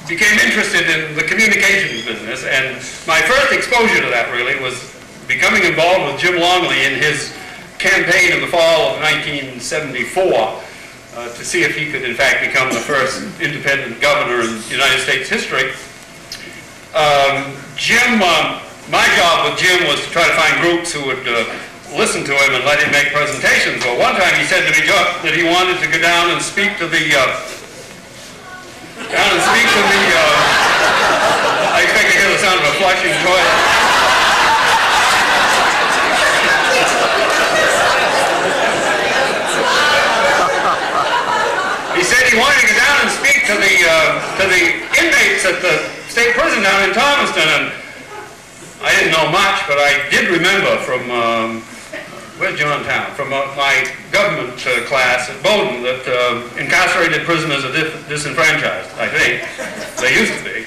became interested in the communications business, and my first exposure to that really was becoming involved with Jim Longley in his campaign in the fall of 1974 to see if he could in fact become the first independent governor in United States history. My job with Jim was to try to find groups who would listen to him and let him make presentations. Well, one time he said to me, Chuck, that he wanted to go down and speak to the I expect to hear the sound of a flushing toilet. He said he wanted to go down and speak to the inmates at the state prison down in Thomaston, and I didn't know much, but I did remember from where's Johntown? From my government class at Bowdoin that incarcerated prisoners are disenfranchised, I think. They used to be.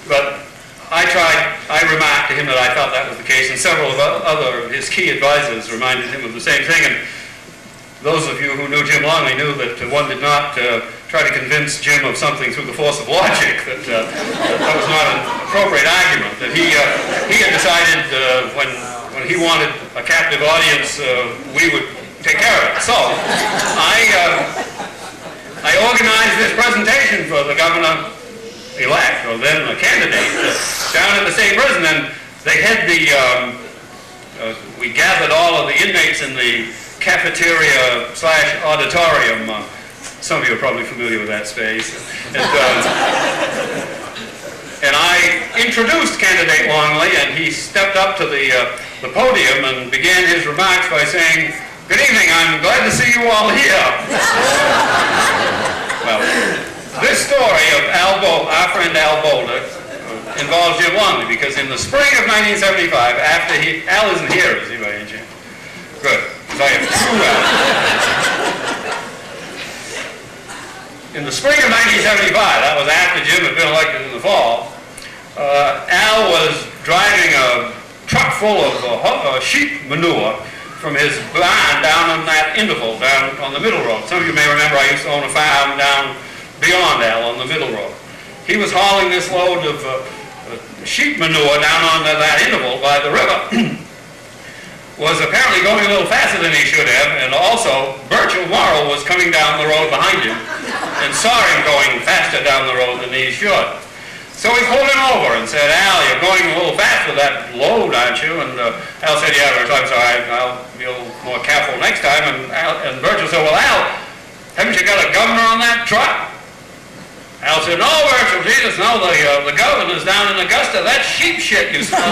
But I remarked to him that I thought that was the case, and several of other of his key advisors reminded him of the same thing. And those of you who knew Jim Longley knew that one did not try to convince Jim of something through the force of logic, that that was not an appropriate argument, that he had decided when he wanted a captive audience, we would take care of it. So I organized this presentation for the governor-elect, or then the candidate, down at the state prison, and they had we gathered all of the inmates in the cafeteria/auditorium. Some of you are probably familiar with that space. And I introduced candidate Longley, and he stepped up to the podium and began his remarks by saying, "Good evening, I'm glad to see you all here." Well, this story of our friend Al Boulder, involves Jim Longley, because in the spring of 1975, after Al isn't here, is he, by any chance? Good. So I have two Al. In the spring of 1975, that was after Jim had been elected in the fall, Al was driving a truck full of sheep manure from his barn down on that interval, down on the middle road. Some of you may remember I used to own a farm down beyond Al on the middle road. He was hauling this load of sheep manure down on that interval by the river. Was apparently going a little faster than he should have, and also Virgil Morrow was coming down the road behind him and saw him going faster down the road than he should. So he pulled him over and said, "Al, you're going a little fast with that load, aren't you?" And Al said, "Yeah, I'm sorry, I'll be a little more careful next time." And Virgil said, "Well, Al, haven't you got a governor on that truck?" Al said, "No, Virgil, Jesus, no, the governor's down in Augusta. That's sheep shit you smell."